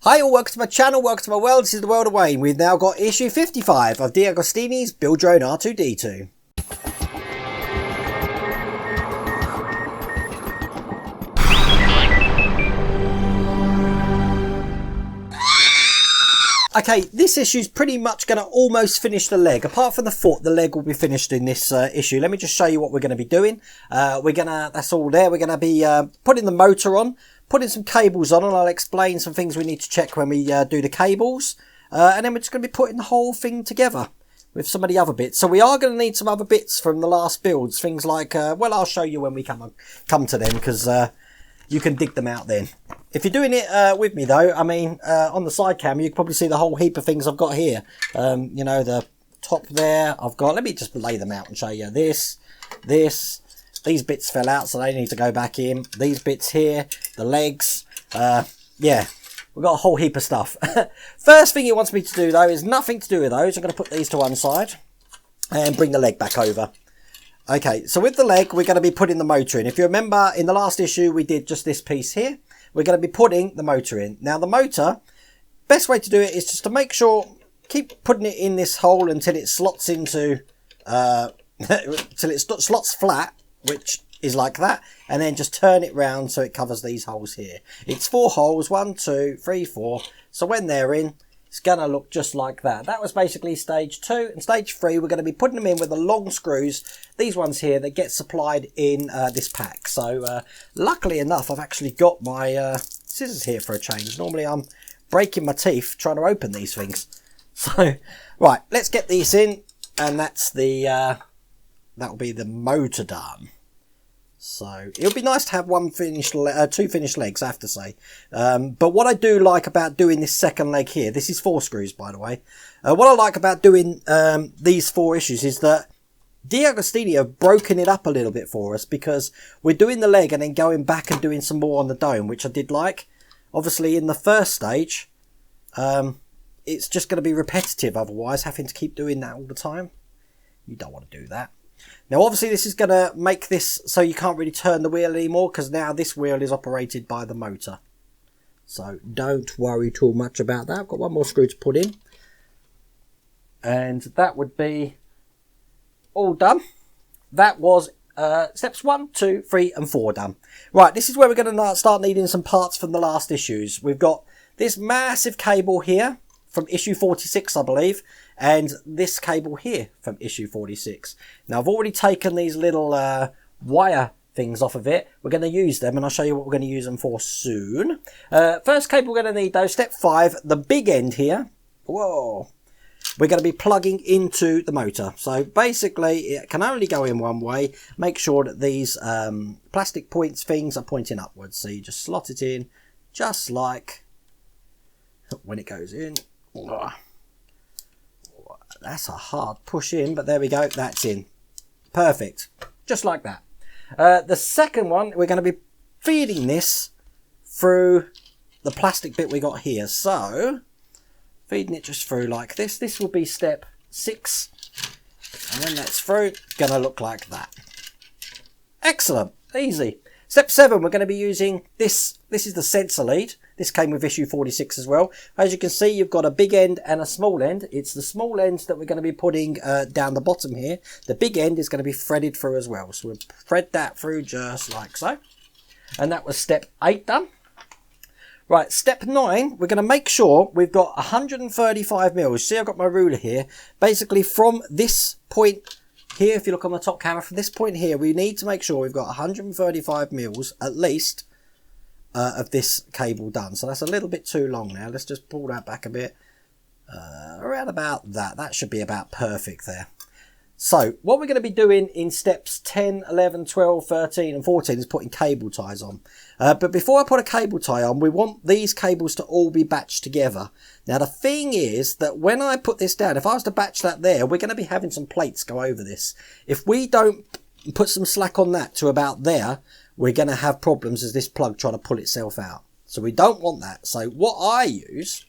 Hi all, welcome to my channel, welcome to my world. This is the world of Wayne. We've now got issue 55 of D'Agostini's Build Your Own R2-D2. Okay, this issue's pretty much going to almost finish the leg. Apart from the foot, the leg will be finished in this issue. Let me just show you what we're going to be doing. That's all there. We're going to be putting the motor on, putting some cables on, and I'll explain some things we need to check when we do the cables. And then we're just going to be putting the whole thing together with some of the other bits. So we are going to need some other bits from the last builds. Things like, well, I'll show you when we come to them, because you can dig them out then. If you're doing it with me though, I mean, on the side cam, you can probably see the whole heap of things I've got here. You know, the top there, I've got, let me just lay them out and show you this. These bits fell out, so they need to go back in. These bits here, the legs, yeah, we've got a whole heap of stuff. First thing he wants me to do though is nothing to do with those. I'm going to put these to one side and bring the leg back over. Okay, so with the leg, we're going to be putting the motor in. If you remember, in the last issue, we did just this piece here. We're going to be putting the motor in. Now, the motor, best way to do it is just to make sure, keep putting it in this hole until it slots into, till it slots flat, which is like that, and then just turn it round so it covers these holes here. It's 4 holes, 1, 2, 3, 4. So when they're in, it's going to look just like that. That was basically stage 2. And stage 3, we're going to be putting them in with the long screws, these ones here, that get supplied in this pack. So luckily enough, I've actually got my scissors here for a change. Normally I'm breaking my teeth trying to open these things. So, right, let's get these in. And that's the, that'll be the motor done. So it'll be nice to have two finished legs, I have to say. But what I do like about doing this second leg here, this is 4 screws, by the way. What I like about doing these 4 issues is that D'Agostini have broken it up a little bit for us, because we're doing the leg and then going back and doing some more on the dome, which I did like. Obviously, in the first stage, it's just going to be repetitive otherwise, having to keep doing that all the time. You don't want to do that. Now, obviously, this is going to make this so you can't really turn the wheel anymore, because now this wheel is operated by the motor. So don't worry too much about that. I've got one more screw to put in. And that would be all done. That was steps 1, 2, 3 and 4 done. Right, this is where we're going to start needing some parts from the last issues. We've got this massive cable here from issue 46, I believe, and this cable here from issue 46. Now, I've already taken these little wire things off of it. We're going to use them, and I'll show you what we're going to use them for soon. First cable we're going to need, though, step 5, the big end here. Whoa. We're going to be plugging into the motor. So basically, it can only go in one way. Make sure that these plastic things are pointing upwards. So you just slot it in, just like when it goes in. That's a hard push in, but there we go. That's in. Perfect. Just like that. The second one, we're going to be feeding this through the plastic bit we got here. So, feeding it just through like this. This will be step 6. And when that's through, going to look like that. Excellent. Easy. Step 7, we're going to be using this. This is the sensor lead. This came with issue 46 as well. As you can see, you've got a big end and a small end. It's the small end that we're going to be putting down the bottom here. The big end is going to be threaded through as well. So we'll thread that through just like so. And that was step 8 done. Right, step 9, we're going to make sure we've got 135 mils. See, I've got my ruler here. Basically, from this point here, if you look on the top camera, from this point here, we need to make sure we've got 135 mils at least of this cable done. So that's a little bit too long now. Let's just pull that back a bit. Around about that. That should be about perfect there. So what we're going to be doing in steps 10, 11, 12, 13 and 14 is putting cable ties on. But before I put a cable tie on, we want these cables to all be batched together. Now the thing is that when I put this down, if I was to batch that there, we're going to be having some plates go over this. If we don't put some slack on that to about there, we're going to have problems as this plug trying to pull itself out. So we don't want that. So what I use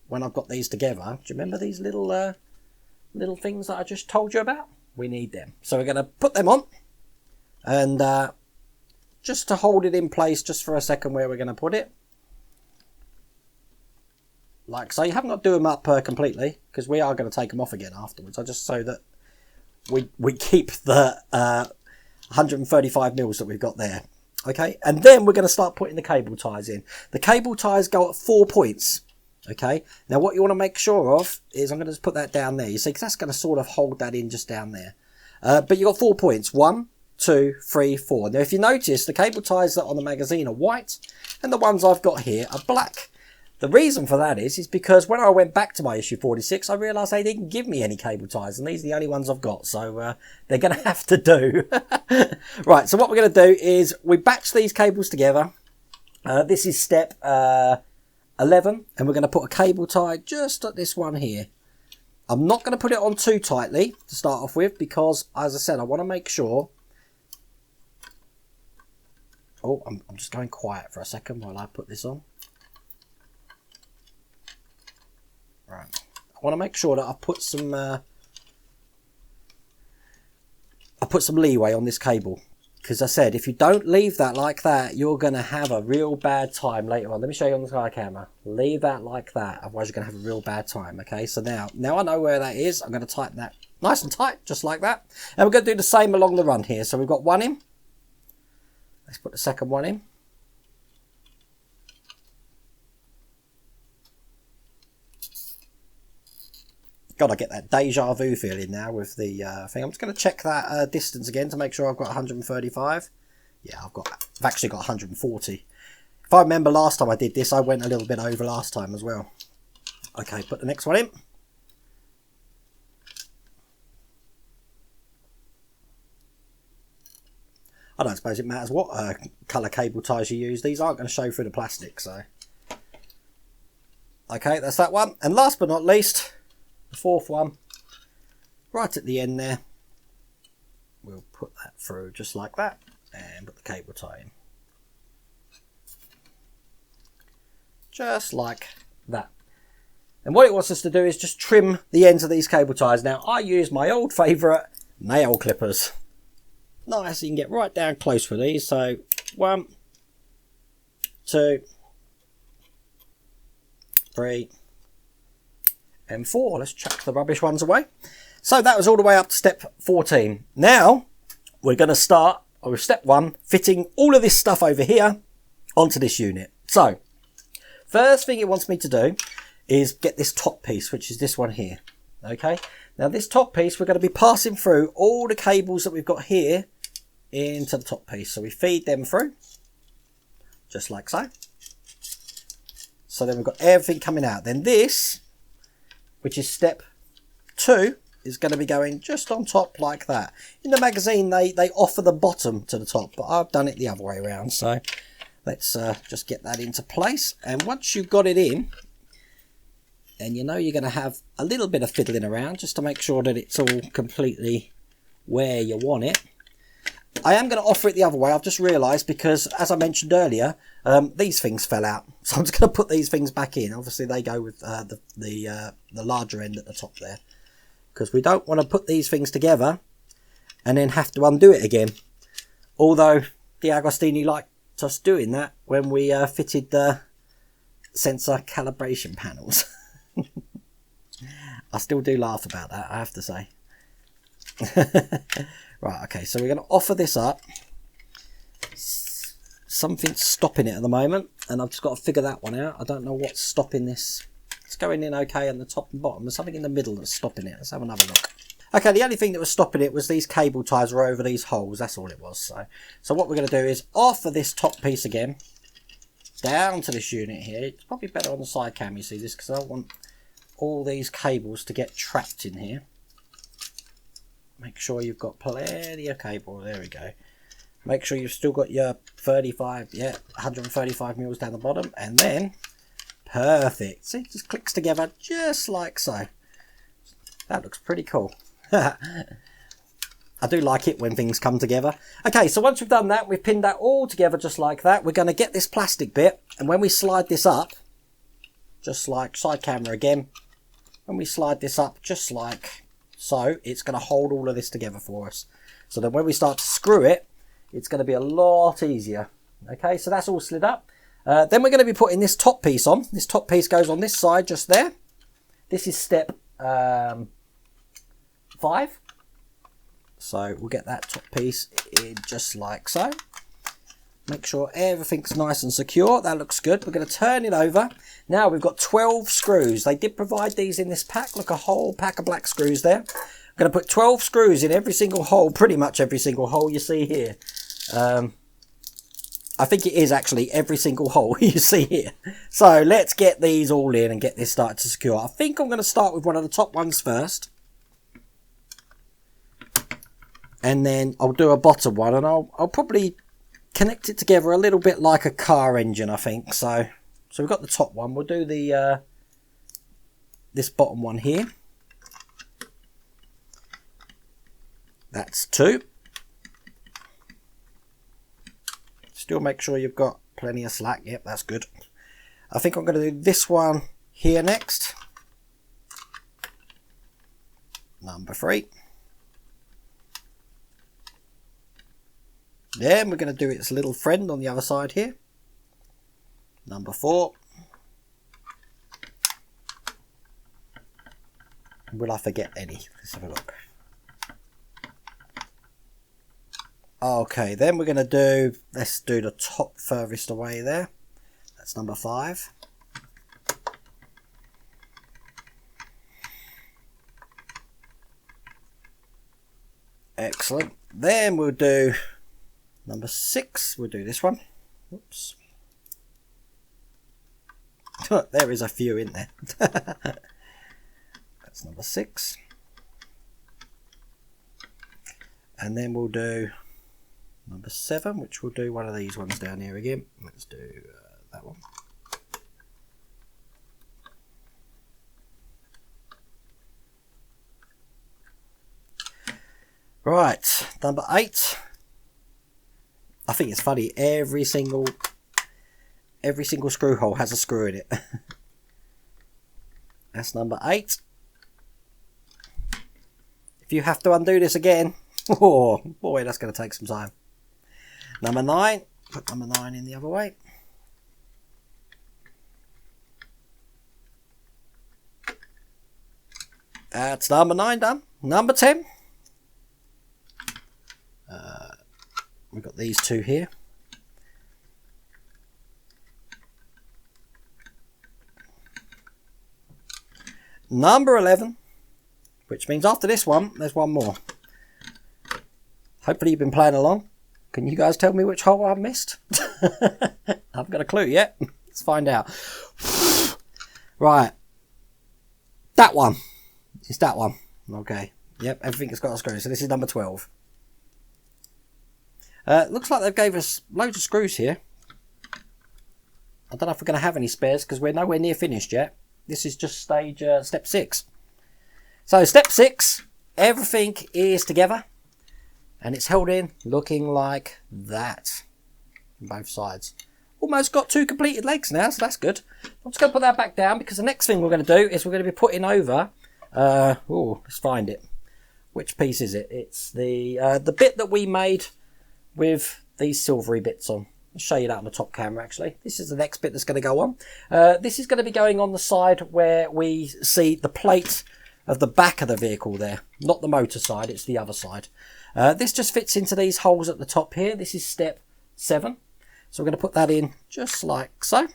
when I've got these together, do you remember these little little things that I just told you about? We need them. So we're going to put them on, and just to hold it in place just for a second where we're going to put it. like so. You haven't got to do them up completely, because we are going to take them off again afterwards. I just so that we keep the 135 mils that we've got there. Okay, and then we're going to start putting the cable ties in. The cable ties go at 4 points. Okay, now what you want to make sure of is, I'm going to just put that down there, you see, because that's going to sort of hold that in just down there. But you've got 4 points, 1, 2, 3, 4. Now if you notice, the cable ties that are on the magazine are white, and the ones I've got here are black. The reason for that is because when I went back to my issue 46, I realised they didn't give me any cable ties, and these are the only ones I've got, so they're going to have to do. Right, so what we're going to do is we batch these cables together. This is step 11, and we're going to put a cable tie just at this one here. I'm not going to put it on too tightly to start off with, because, as I said, I want to make sure... Oh, I'm just going quiet for a second while I put this on. Right. I want to make sure that I put some leeway on this cable, because I said if you don't leave that like that, you're going to have a real bad time later on. Let me show you on the side camera. Leave that like that, otherwise you're going to have a real bad time. Okay, so now I know where that is. I'm going to tighten that nice and tight, just like that. And we're going to do the same along the run here. So we've got one in. Let's put the second one in. God, I get that deja vu feeling now with the thing. I'm just going to check that distance again to make sure I've got 135. Yeah, I've actually got 140. If I remember last time I did this, I went a little bit over last time as well. Okay, put the next one in. I don't suppose it matters what colour cable ties you use. These aren't going to show through the plastic, so. Okay, that's that one. And last but not least, the fourth one, right at the end there, we'll put that through just like that and put the cable tie in. Just like that. And what it wants us to do is just trim the ends of these cable ties. Now, I use my old favourite nail clippers. Nice, you can get right down close with these. So, 1, 2, 3, and 4. Let's chuck the rubbish ones away. So that was all the way up to step 14. Now we're going to start with step 1, fitting all of this stuff over here onto this unit. So first thing it wants me to do is get this top piece, which is this one here. Okay, now this top piece, we're going to be passing through all the cables that we've got here into the top piece. So we feed them through just like so. So then we've got everything coming out. Then this, which is step 2, is going to be going just on top like that. In the magazine, they offer the bottom to the top, but I've done it the other way around. So let's just get that into place. And once you've got it in, and you know you're going to have a little bit of fiddling around just to make sure that it's all completely where you want it. I am going to offer it the other way. I've just realised, because as I mentioned earlier, these things fell out. So I'm just going to put these things back in. Obviously they go with the larger end at the top there, because we don't want to put these things together and then have to undo it again. Although the Agostini liked us doing that when we fitted the sensor calibration panels. I still do laugh about that, I have to say. Right, okay, so we're going to offer this up. Something's stopping it at the moment, and I've just got to figure that one out. I don't know what's stopping this. It's going in okay on the top and bottom. There's something in the middle that's stopping it. Let's have another look. Okay, the only thing that was stopping it was these cable ties were over these holes. That's all it was. So what we're going to do is offer this top piece again down to this unit here. It's probably better on the side cam, you see this, because I don't want all these cables to get trapped in here. Make sure you've got plenty of cable. There we go. Make sure you've still got your 135 mils down the bottom, and then perfect. See, it just clicks together just like so. That looks pretty cool. I do like it when things come together. Okay, so once we've done that, we've pinned that all together just like that. We're going to get this plastic bit, and when we slide this up, just like side camera again, when we slide this up just like so, it's going to hold all of this together for us. So then when we start to screw it, it's going to be a lot easier. Okay, so that's all slid up. Then we're going to be putting this top piece on. This top piece goes on this side just there. This is step 5. So we'll get that top piece in just like so. Make sure everything's nice and secure. That looks good. We're going to turn it over. Now we've got 12 screws. They did provide these in this pack. Look, a whole pack of black screws there. I'm going to put 12 screws in every single hole, pretty much every single hole you see here. I think it is actually every single hole you see here. So let's get these all in and get this started to secure. I think I'm going to start with one of the top ones first. And then I'll do a bottom one, and I'll probably connect it together a little bit like a car engine, I think. So we've got the top one. We'll do the this bottom one here. That's 2. Still make sure you've got plenty of slack. Yep, that's good. I think I'm going to do this one here next. Number 3. Then we're going to do its little friend on the other side here. Number 4. Will I forget any? Let's have a look. Okay, then we're going to do, let's do the top furthest away there. That's number 5. Excellent. Then we'll do number 6. We'll do this one. Oops. There is a few in there. That's number 6. And then we'll do number 7, which we'll do one of these ones down here again. Let's do that one. Right, number 8. I think it's funny, every single screw hole has a screw in it. That's number 8. If you have to undo this again, oh boy, that's going to take some time. Number 9, put number 9 in the other way. That's number 9 done. Number 10. We've got these 2 here. Number 11, which means after this one, there's one more. Hopefully you've been playing along. Can you guys tell me which hole I've missed? I haven't got a clue yet. Let's find out. Right. That one. It's that one. Okay. Yep, everything's got a screw. So this is number 12. Looks like they've gave us loads of screws here. I don't know if we're going to have any spares because we're nowhere near finished yet. This is just stage step 6. So step 6, everything is together and it's held in looking like that on both sides. Almost got 2 completed legs now, so that's good. I'm just going to put that back down because the next thing we're going to do is we're going to be putting over, let's find it. Which piece is it? It's the bit that we made with these silvery bits on. I'll show you that on the top camera actually. This is the next bit that's going to go on. This is going to be going on the side where we see the plate of the back of the vehicle there. Not the motor side, it's the other side. This just fits into these holes at the top here. This is step 7. So we're going to put that in just like so.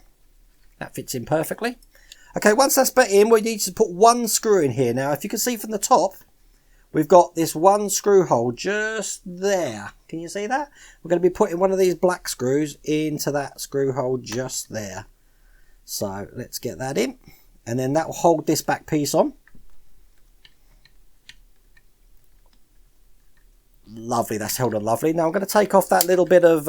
That fits in perfectly. Okay, once that's put in, we need to put 1 screw in here. Now, if you can see from the top, we've got this 1 screw hole just there. Can you see that? We're going to be putting one of these black screws into that screw hole just there. So let's get that in. And then that will hold this back piece on. Lovely, that's held on lovely. Now I'm going to take off that little bit of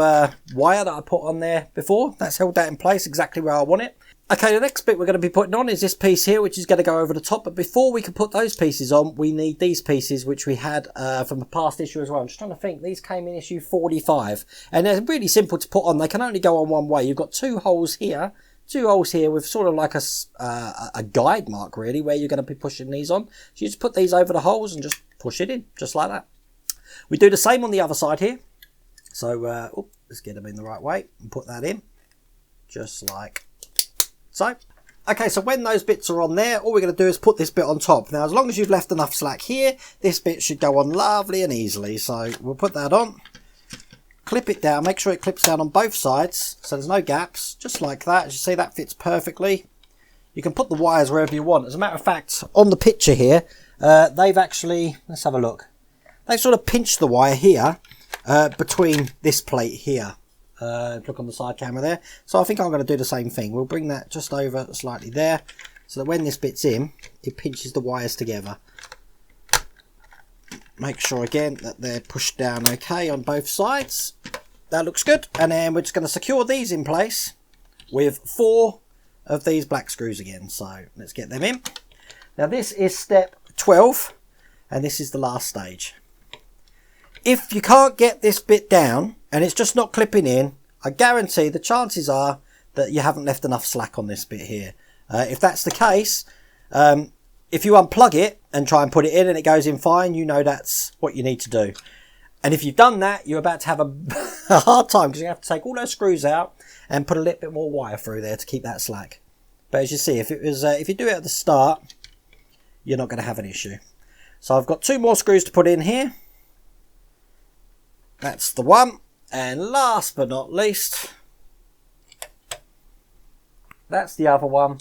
wire that I put on there before. That's held that in place exactly where I want it. Okay, the next bit we're going to be putting on is this piece here, which is going to go over the top. But before we can put those pieces on, we need these pieces, which we had from a past issue as well. I'm just trying to think. These came in issue 45. And they're really simple to put on. They can only go on one way. You've got 2 holes here. 2 holes here with sort of like a guide mark, really, where you're going to be pushing these on. So you just put these over the holes and just push it in, just like that. We do the same on the other side here. So let's get them in the right way and put that in. just like so. Okay, so when those bits are on there, all we're going to do is put this bit on top. Now, as long as you've left enough slack here, this bit should go on lovely and easily. So we'll put that on, clip it down, make sure it clips down on both sides so there's no gaps, just like that. As you see, that fits perfectly. You can put the wires wherever you want. As a matter of fact, on the picture here, they've actually, let's have a look. They've sort of pinched the wire here between this plate here. Look on the side camera there. So I think I'm going to do the same thing. We'll bring that just over slightly there so that when this bit's in, it pinches the wires together. Make sure again that they're pushed down okay on both sides. That looks good. And then we're just going to secure these in place with 4 of these black screws again. So let's get them in. Now this is step 12 and this is the last stage. If you can't get this bit down and it's just not clipping in, I guarantee the chances are that you haven't left enough slack on this bit here. If that's the case, if you unplug it and try and put it in and it goes in fine, you know that's what you need to do. And if you've done that, you're about to have a hard time because you have to take all those screws out and put a little bit more wire through there to keep that slack. But as you see, if you do it at the start, you're not going to have an issue. So I've got 2 more screws to put in here. That's the one. And last but not least, that's the other one.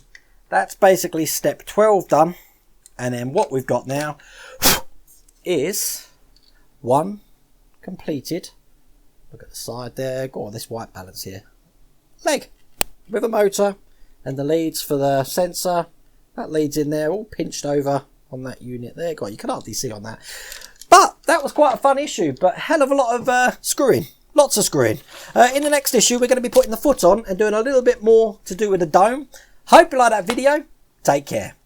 That's basically step 12 done. And then what we've got now is one completed. Look at the side there. Go on, this white balance here. Leg with a motor and the leads for the sensor. That leads in there, all pinched over on that unit there. God, you can hardly see on that. But that was quite a fun issue, but hell of a lot of screwing. Lots of screwing. In the next issue, we're going to be putting the foot on and doing a little bit more to do with the dome. Hope you like that video. Take care.